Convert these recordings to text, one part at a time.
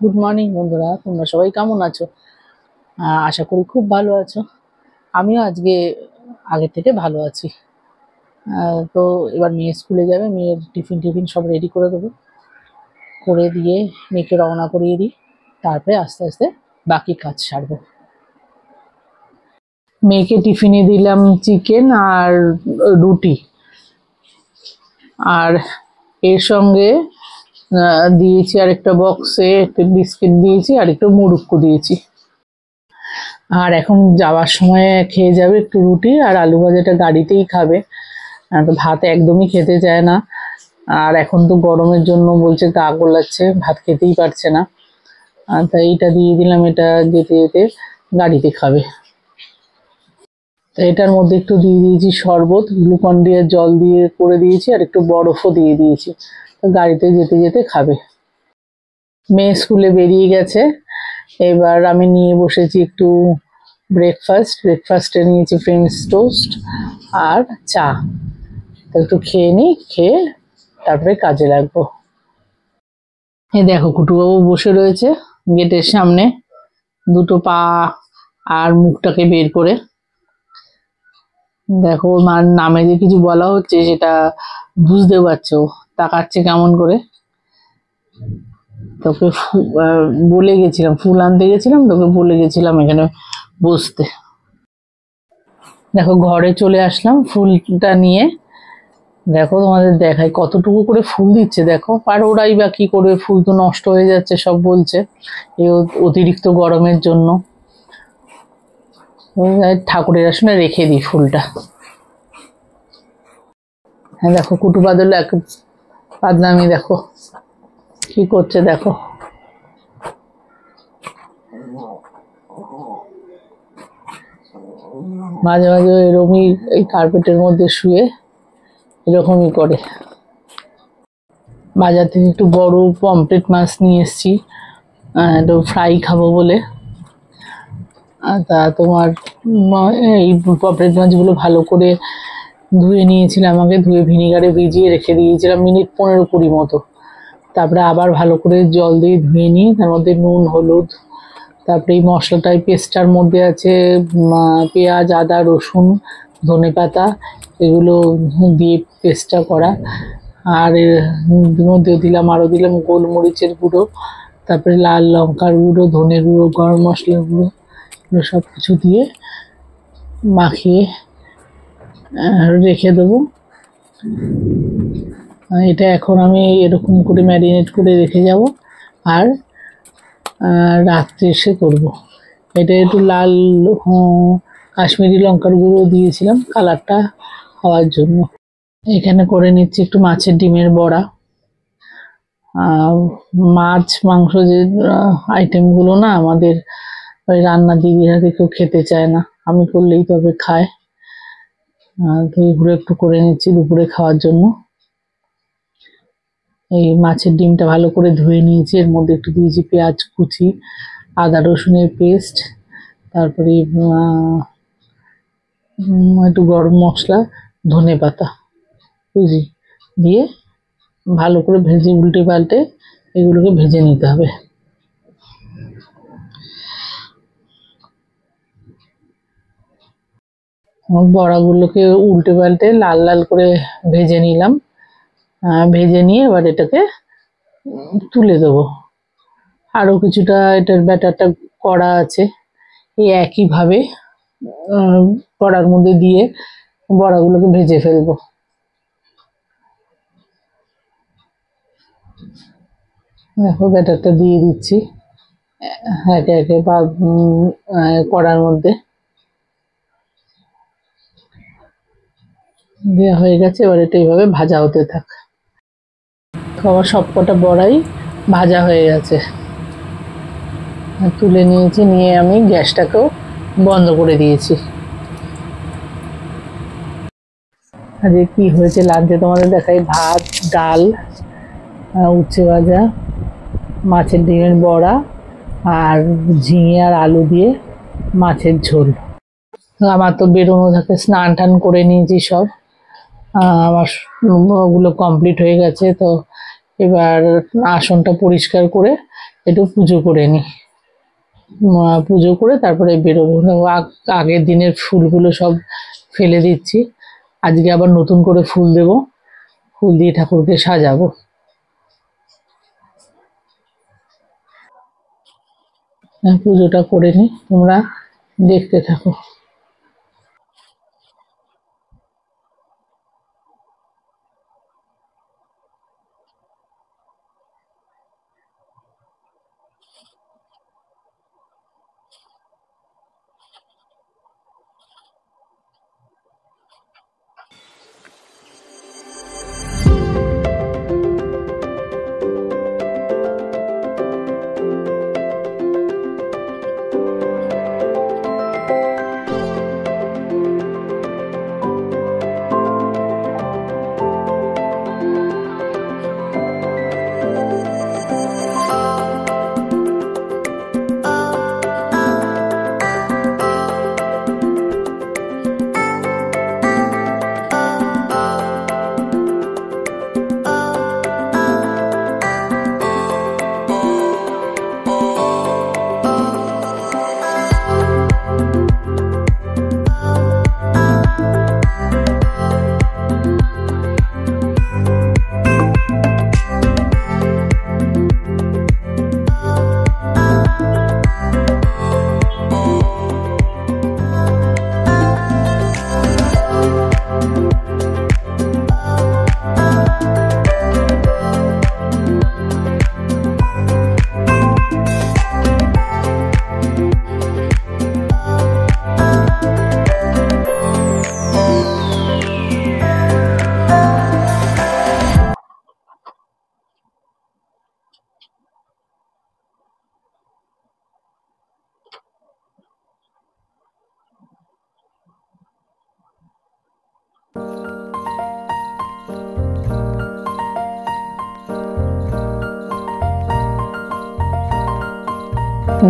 Good morning বন্ধুরা, তোমরা সবাই কেমন আছো? আশা করি খুব ভালো আছো। আমিও আজকে আগের থেকে ভালো আছি। তো এবার মেয়ে স্কুলে যাবে, মেয়ের টিফিন সব রেডি করে দেবো, করে দিয়ে মেয়েকে রওনা করিয়ে দিই, তারপরে আস্তে আস্তে বাকি কাজ সারবো। মেয়েকে টিফিনে দিলাম চিকেন আর রুটি, আর এর সঙ্গে দিয়েছি আর একটা বক্সে একটা বিস্কিট দিয়েছি আর একটু মুড়ুক্কু দিয়েছি। আর এখন যাওয়ার সময় খেয়ে যাবে একটু রুটি আর আলু ভাজাটা, গাড়িতেই খাবে, তো ভাত একদমই খেতে চায় না। আর এখন তো গরমের জন্য বলছে গা গোলাচ্ছে, ভাত খেতেই পারছে না। তাই এইটা দিয়ে দিলাম, এটা যেতে যেতে গাড়িতে খাবে। তো এটার মধ্যে একটু দিয়ে দিয়েছি শরবত, গ্লুকন ডি এর জল দিয়ে করে দিয়েছি আর একটু বরফও দিয়ে দিয়েছি, তো গাড়িতে যেতে যেতে খাবে। মেয়ে স্কুলে বেরিয়ে গেছে, এবার আমি নিয়ে বসেছি একটু ব্রেকফাস্টে নিয়েছি ফ্রেঞ্চ টোস্ট আর চা। তো একটু খেয়ে নিই, খেয়ে তারপরে কাজে লাগবো। এই দেখো কুটুবাবু বসে রয়েছে গেটের সামনে, দুটো পা আর মুখটাকে বের করে। দেখো মার নামে যে কিছু বলা হচ্ছে সেটা বুঝতে পারছো, তাকাচ্ছে কেমন করে। তোকে বলে গেছিলাম, ফুল আনতে গেছিলাম, তোকে বলে গেছিলাম এখানে বসতে। দেখো ঘরে চলে আসলাম ফুলটা নিয়ে। দেখো তোমাদের দেখাই কতটুকু করে ফুল দিচ্ছে, দেখো। আর ওরাই বা কি করে, ফুল তো নষ্ট হয়ে যাচ্ছে সব বলছে, এই অতিরিক্ত গরমের জন্য। ঠাকুরের আসনে রেখে দিই ফুলটা। হ্যাঁ দেখো কুটু বাদল এক পাদনামি, দেখো কি করছে, দেখো। মাঝে মাঝে এরকমই এই কার্পেটের মধ্যে শুয়ে এরকমই করে। বাজার থেকে একটু বড় পমফ্রেট মাছ নিয়ে এসেছি, একটু ফ্রাই খাবো বলে। তা তোমার এই পমফ্রেট মাছগুলো ভালো করে ধুয়ে নিয়েছিলাম, আগে ধুয়ে ভিনিগারে ভিজিয়ে রেখে দিয়েছিলাম মিনিট 15-20 মতো। তারপরে আবার ভালো করে জল দিয়ে ধুয়ে নিয়ে তার মধ্যে নুন, হলুদ, তারপরে এই মশলাটাই পেস্টটার মধ্যে আছে পেঁয়াজ, আদা, রসুন, ধনেপাতা, এগুলো দিয়ে পেস্টটা করা। আর এর মধ্যে আরও দিলাম গোলমরিচের গুঁড়ো, তারপরে লাল লঙ্কার গুঁড়ো, ধনে গুঁড়ো, গরম মশলার গুঁড়ো, এগুলো সব কিছু দিয়ে মাখিয়ে রেখে দেবো। এটা এখন আমি এরকম করে ম্যারিনেট করে রেখে যাব, আর রাত্রে এসে করবো। এটা একটু লাল কাশ্মীরি লঙ্কার গুঁড়ো দিয়েছিলাম কালারটা হওয়ার জন্য। এখানে করে নিচ্ছি একটু মাছের ডিমের বড়া। মাছ মাংস যে আইটেমগুলো না আমাদের ওই রান্না দিদির হাতে কেউ খেতে চায় না, আমি করলেই তবে খায়। তো এগুলো একটু করে নিচ্ছি দুপুরে খাওয়ার জন্য। এই মাছের ডিমটা ভালো করে ধুয়ে নিয়েছি, এর মধ্যে একটু দিয়েছি পেঁয়াজ কুচি, আদা রসুনের পেস্ট, তারপরে একটু গরম মশলা, ধনে পাতা কুচি দিয়ে ভালো করে ভেজে উল্টে পাল্টে এগুলোকে ভেজে নিতে হবে। বড়াগুলোকে উল্টে পাল্টে লাল লাল করে ভেজে নিলাম। ভেজে নিয়ে এবার এটাকে তুলে দেবো। আরও কিছুটা এটার ব্যাটারটা করা আছে, এই একইভাবে কড়ার মধ্যে দিয়ে বড়াগুলোকে ভেজে ফেলবো। দেখো ব্যাটারটা দিয়ে দিচ্ছি একে একে কড়ার মধ্যে দেওয়া হয়ে গেছে। এবার এটা এইভাবে ভাজা হতে থাক। আমার সবকটা বড়াই ভাজা হয়ে গেছে, তুলে নিয়েছি, নিয়ে আমি গ্যাসটাকেও বন্ধ করে দিয়েছি। আজকে কি হয়েছে লাঞ্চে তোমাদের দেখাই। ভাত, ডাল, উচ্ছে ভাজা, মাছের ডিমের বড়া আর ঝিঙে আর আলু দিয়ে মাছের ঝোল। আমার তো বেরোনো থাকে, স্নান টান করে নিয়েছি সব, আমার ওগুলো কমপ্লিট হয়ে গেছে। তো এবার আসনটা পরিষ্কার করে একটু পুজো করে নিই। পুজো করে তারপরে বেরোবো। আগের দিনের ফুলগুলো সব ফেলে দিচ্ছি, আজকে আবার নতুন করে ফুল দেব, ফুল দিয়ে ঠাকুরকে সাজাবো। পুজোটা করে নিই, তোমরা দেখতে থাকো।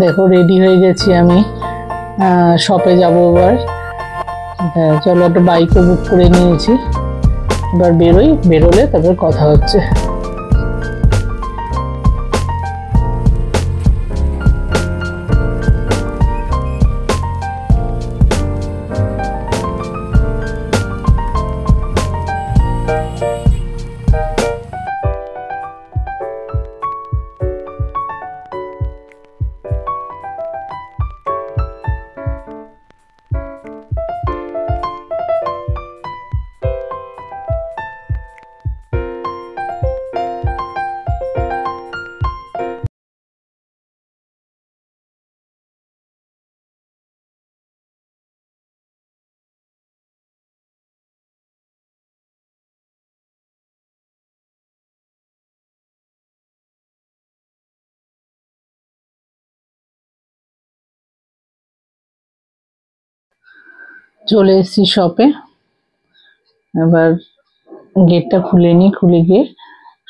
দেখো রেডি হয়ে গেছি আমি, শপে যাবো এবার। চলো, একটা বাইকও বুক করে নিয়েছি, এবার বেরোই, বেরোলে তারপর কথা হচ্ছে। চলে এসেছি শপে, এবার গেটটা খুলে নিই, খুলে গিয়ে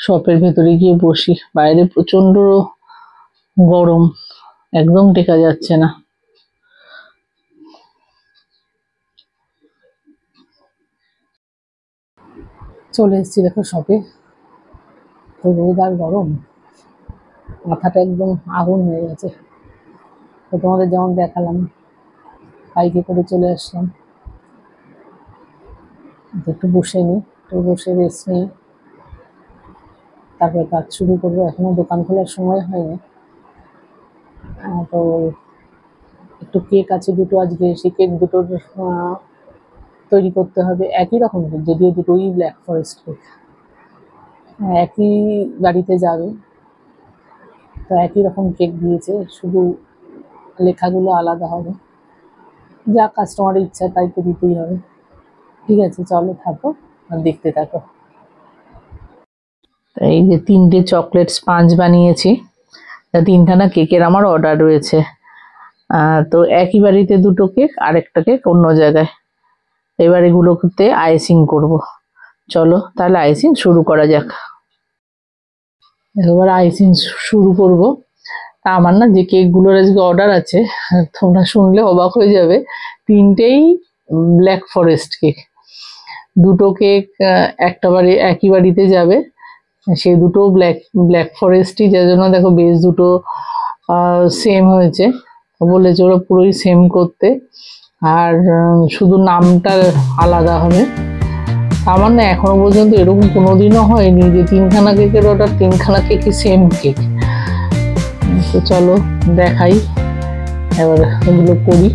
শপের ভেতরে গিয়ে বসি। বাইরে প্রচন্ড গরম, একদম টেকা যাচ্ছে না। চলে এসেছি দেখো শপে, রোদ আর গরম, মাথাটা একদম আগুন হয়ে গেছে। তো তোমাদের যেমন দেখালাম, বাইকে করে চলে আসলাম, একটু বসে নিই, একটু বসে রেস্ট নিই, তারপরে কাজ শুরু করবো। এখনো দোকান খোলার সময় হয়নি। তো একটু কেক আছে দুটো আজকে, সেই কেক দুটোর তৈরি করতে হবে। একই রকম কেক, যদিও দুটোই ব্ল্যাক ফরেস্ট কেক, একই গাড়িতে যাবে, তো একই রকম কেক দিয়েছে, শুধু লেখাগুলো আলাদা হবে। যা কাস্টমারের ইচ্ছা তাই তো দিতেই হবে। ঠিক আছে, চলো থাকো আর দেখতে থাকো। এই যে 3টে চকলেট স্পঞ্জ বানিয়েছি, তিনটা না কেকের আমার অর্ডার রয়েছে। তো একই বাড়িতে দুটো কেক, আরেকটা কেক অন্য জায়গায়। এবার এগুলোতে আইসিং করব। চলো তাহলে আইসিং শুরু করা যাক। এবার আইসিং শুরু করব। তা আমার না যে কেকগুলোর আজকে অর্ডার আছে, তোমরা শুনলে অবাক হয়ে যাবে, 3টেই ব্ল্যাক ফরেস্ট কেক। দুটো কেক একটা বাড়ি, একই বাড়িতে যাবে, সেই দুটো ব্ল্যাক ফরেস্টই, যার জন্য দেখো বেস দুটো সেম হয়েছে। বলেছে ওরা পুরোই সেম করতে, আর শুধু নামটা আলাদা হবে। আমার না এখনো পর্যন্ত এরকম কোনোদিনও হয়নি যে 3খানা কেকের অর্ডার, 3খানা কেকই সেম কেক। তো চলো দেখাই, এবার এগুলো করি।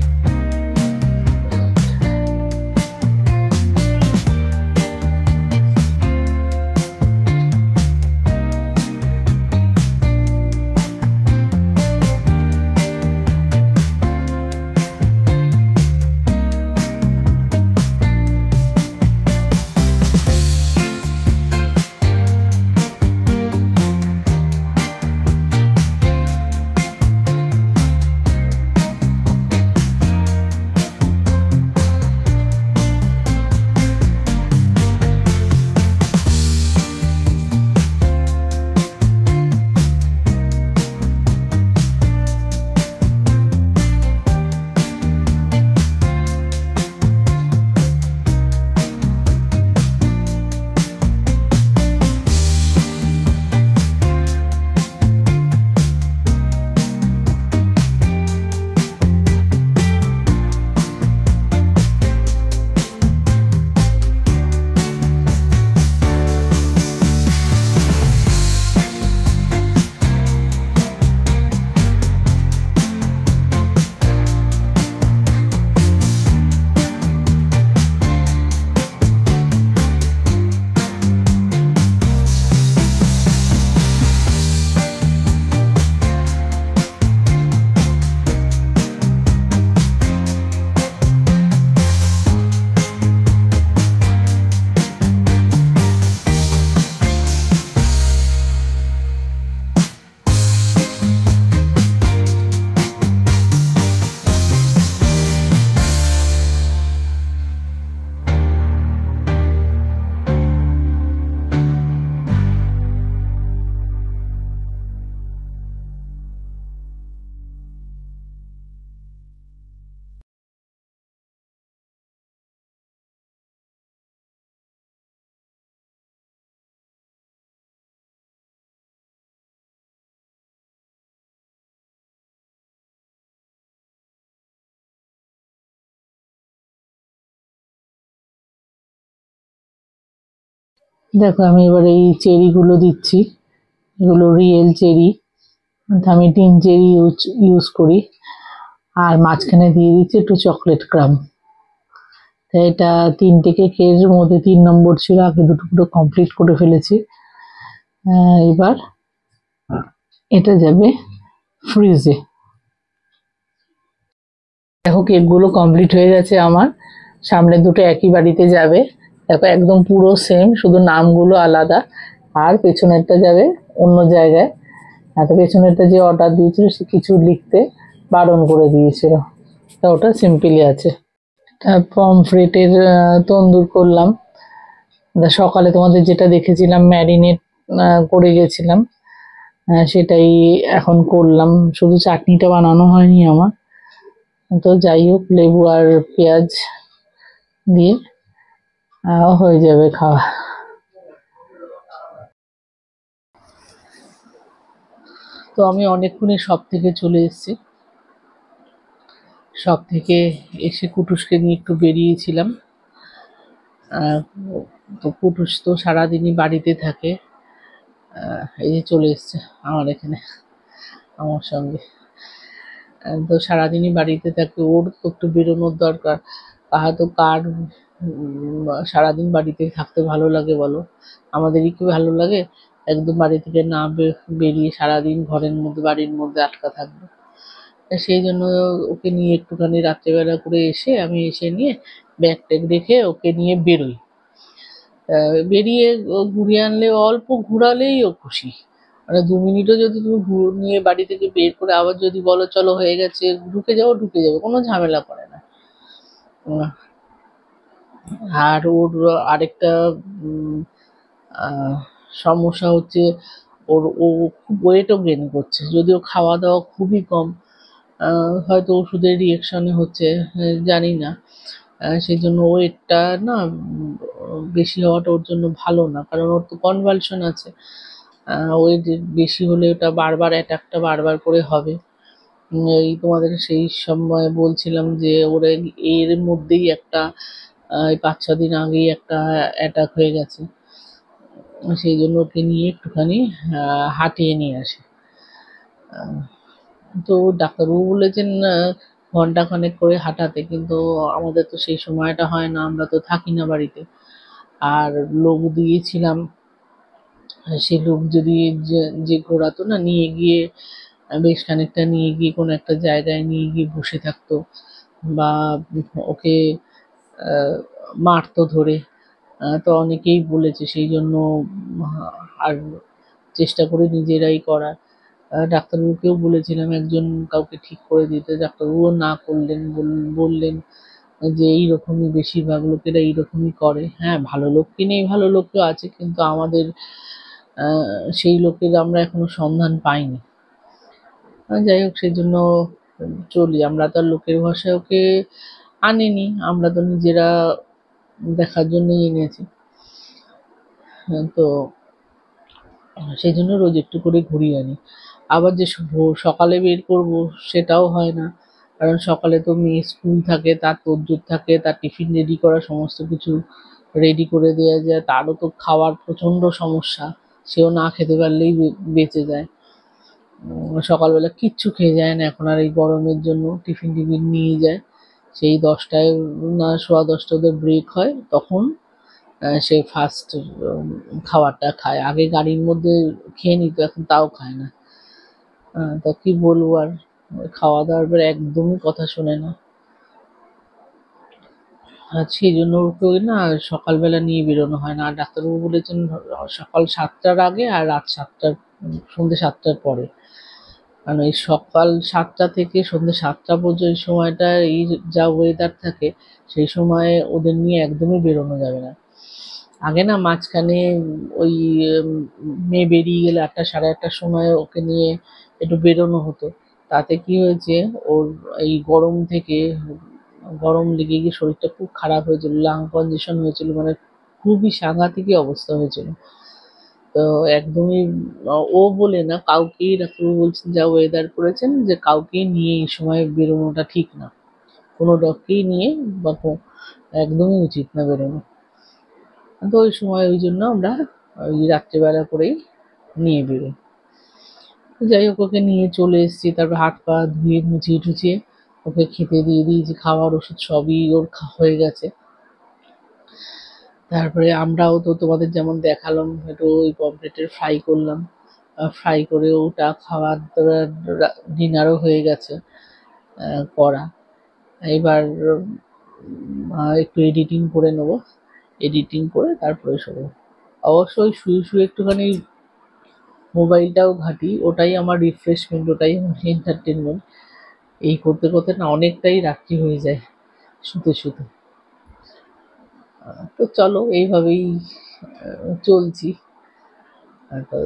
দেখো আমি এবার এই চেরিগুলো দিচ্ছি, এগুলো রিয়েল চেরি, আমি টিন চেরি ইউজ করি। আর মাঝখানে দিয়ে দিচ্ছি একটু চকলেট ক্রাম। তাই এটা 3টে কেকের মধ্যে 3 নম্বর ছিল, আগে দুটো পুরো কমপ্লিট করে ফেলেছি। এবার এটা যাবে ফ্রিজে। দেখো কেকগুলো কমপ্লিট হয়ে গেছে আমার, সামনে দুটো একই বাড়িতে যাবে। দেখো একদম পুরো সেম, শুধু নামগুলো আলাদা, আর পেছনেরটা যাবে অন্য জায়গায়। তো পেছনেরটা যে অর্ডার দিয়েছিল সে কিছু লিখতে বারণ করে দিয়েছিল, তা ওটা সিম্পলি আছে। পমফ্রেটের তন্দুর করলাম। সকালে তোমাদের যেটা দেখেছিলাম ম্যারিনেট করে গেছিলাম, সেটাই এখন করলাম, শুধু চাটনিটা বানানো হয়নি আমার। তো যাই হোক, লেবু আর পেঁয়াজ দিয়ে হয়ে যাবে খাওয়া। তো আমি অনেকক্ষণে শপ থেকে চলে এসেছি, শপ থেকে এসে কুটুসকে নিয়ে একটু বেরিয়েছিলাম। তো কুটুস তো সারাদিনই বাড়িতে থাকে, এই যে চলে এসছে আমার এখানে আমার সঙ্গে। তো সারাদিনই বাড়িতে থাকে, ওর তো একটু বেরোনোর দরকার। তো কার সারাদিন বাড়িতে থাকতে ভালো লাগে বলো? আমাদেরই কি ভালো লাগে একদম বাড়ি থেকে না বেরিয়ে সারাদিন ঘরের মধ্যে বাড়ির মধ্যে আটকা থাকবো? সেই জন্য ওকে নিয়ে একটুখানি রাত্রেবেলা করে এসে আমি এসে নিয়ে ব্যাগ ট্যাগ রেখে ওকে নিয়ে বেরোই। বেরিয়ে ঘুরিয়ে আনলে, অল্প ঘুরালেই ও খুশি। মানে 2 মিনিটও যদি তুমি নিয়ে বাড়ি থেকে বের করে আবার যদি বলো চলো হয়ে গেছে ঢুকে যাবো, ঢুকে যাবে, কোনো ঝামেলা করে না। আর ওর আরেকটা সমস্যা হচ্ছে, ও খুব ওয়েটও গেইন করছে, যদিও খাওয়া দাওয়া খুবই কম। হয়তো ওষুধের রিয়েকশনে হচ্ছে, জানি না। সেই জন্য ওয়েটটা না বেশি হওয়াটা ওর জন্য ভালো না, কারণ ওর তো কনভালশন আছে। ওয়েট বেশি হলে ওটা বারবার অ্যাটাকটা বারবার করে হবে। এই তোমাদের সেই সময় বলছিলাম যে ওর এর মধ্যেই একটা এই 5-6 দিন আগেই একটা অ্যাটাক হয়ে গেছে। সেই জন্য ওকে নিয়ে একটুখানি হাঁটিয়ে নিয়ে আসি। তো ডাক্তারবাবু বলেছেন ঘন্টাখানেক করে হাঁটাতে, কিন্তু আমাদের তো সেই সময়টা হয় না, আমরা তো থাকি না বাড়িতে। আর লোক দিয়েছিলাম, সেই লোক যদি যে ঘোরাতো না, নিয়ে গিয়ে বেশ খানিকটা নিয়ে গিয়ে কোনো একটা জায়গায় নিয়ে গিয়ে বসে থাকতো, বা ওকে মারতো ধরে। তো অনেকেই বলেছে, সেই জন্য আর চেষ্টা করে নিজেরাই করার। ডাক্তারবাবুকেও বলেছিলাম একজন কাউকে ঠিক করে দিতে, ডাক্তারবাবুও না করলেন, বললেন যে এইরকমই বেশিরভাগ লোকেরা এইরকমই করে। হ্যাঁ, ভালো লোক কি নেই, ভালো লোকও আছে, কিন্তু আমাদের সেই লোকের আমরা এখনো সন্ধান পাইনি। যাই হোক, সেই জন্য চলি। আমরা তো আর লোকের ভাষায় ওকে আনিনি, আমরা তো নিজেরা দেখার জন্যই এনেছি। তো সেই জন্য রোজ একটু করে ঘুরিয়ে আনি। আবার যে সকালে বের করব সেটাও হয় না, কারণ সকালে তো মেয়ে স্কুল থাকে, তার তোড়জোড় থাকে, তার টিফিন রেডি করা, সমস্ত কিছু রেডি করে দেওয়া যায়, তারও তো খাওয়ার প্রচণ্ড সমস্যা, সেও না খেতে পারলেই বেঁচে যায়। সকালবেলা কিচ্ছু খেয়ে যায় না এখন আর, এই গরমের জন্য টিফিন নিয়ে যায়। সেই 10টায় না 10:15 ওদের ব্রেক হয়, তখন সে ফার্স্ট খাবারটা খায়। আগে গাড়ির মধ্যে খেয়ে নিত, এখন তাও খায় না। তা কি বলবো আর, খাওয়া দাওয়ার পর একদমই কথা শোনে না। আর সেই জন্য ওকে না সকালবেলা নিয়ে বেরোনো হয় না। আর ডাক্তারবাবু বলেছেন সকাল 7টার আগে আর রাত 7টার, সন্ধ্যে 7টার পরে। কারণ এই সকাল 7টা থেকে সন্ধ্যে 7টা পর্যন্ত এই সময়টা, এই যা ওয়েদার থাকে, সেই সময় ওদের নিয়ে একদমই বেরোনো যাবে না। আগে না মাঝখানে ওই মেয়ে বেরিয়ে গেলে 8টা 8:30টার সময় ওকে নিয়ে একটু বেরোনো হতো। তাতে কি হয়েছে, ওর এই গরম থেকে, গরম লেগে গিয়ে শরীরটা খুব খারাপ হয়েছিল, লাং কনজেশন হয়েছিল, মানে খুবই সাংঘাতিকই অবস্থা হয়েছিল। তো একদমই ও বলে না, কাউকেই ডাক্তারবাবু বলছেন যা ওয়েদার করেছেন, যে কাউকেই নিয়ে এই সময় বেরোনোটা ঠিক না। কোনো ডগকেই নিয়ে বা একদমই উচিত না বেরোনো। তো ওই সময় ওই জন্য আমরা ওই রাত্রেবেলা করেই নিয়ে বেরোই। যাই হোক, ওকে নিয়ে চলে এসেছি, তারপর হাত পা ধুয়ে মুছিয়ে টুছিয়ে ওকে খেতে দিয়ে দিয়েছি, খাওয়ার ওষুধ সবই ওর হয়ে গেছে। তারপরে আমরাও তো তোমাদের যেমন দেখালাম, একটু ওই পমফ্রেটের ফ্রাই করলাম, ফ্রাই করে ওটা খাওয়ার ডিনারও হয়ে গেছে করা। এবার একটু এডিটিং করে নেবো, এডিটিং করে তারপরে শোবো। অবশ্যই শুয়ে শুয়ে একটুখানি মোবাইলটাও ঘাঁটি, ওটাই আমার রিফ্রেশমেন্ট, ওটাই আমার এন্টারটেনমেন্ট। এই করতে করতে না অনেকটাই রাত্রি হয়ে যায় শুতে শুতে। তো চলো, এইভাবেই চলছি। তো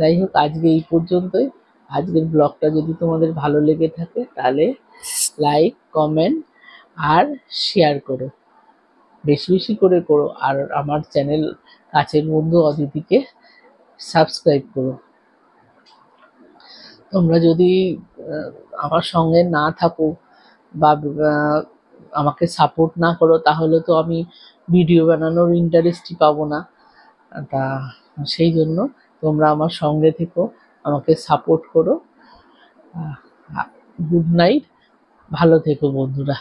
যাই হোক, আজকে এই পর্যন্তই। আজকের ব্লগটা যদি তোমাদের ভালো লেগে থাকে, তাহলে লাইক, কমেন্ট আর শেয়ার করো, বেশি বেশি করে করো। আর আমার চ্যানেল কাছের বন্ধু অদিতিকে সাবস্ক্রাইব করো। তোমরা যদি আমার সঙ্গে না থাকো বা আমাকে সাপোর্ট না করো, তাহলে তো আমি ভিডিও বানানোর ইন্টারেস্টই পাবো না। তা সেই জন্য তোমরা আমার সঙ্গে থেকো, আমাকে সাপোর্ট করো। গুড নাইট, ভালো থেকো বন্ধুরা।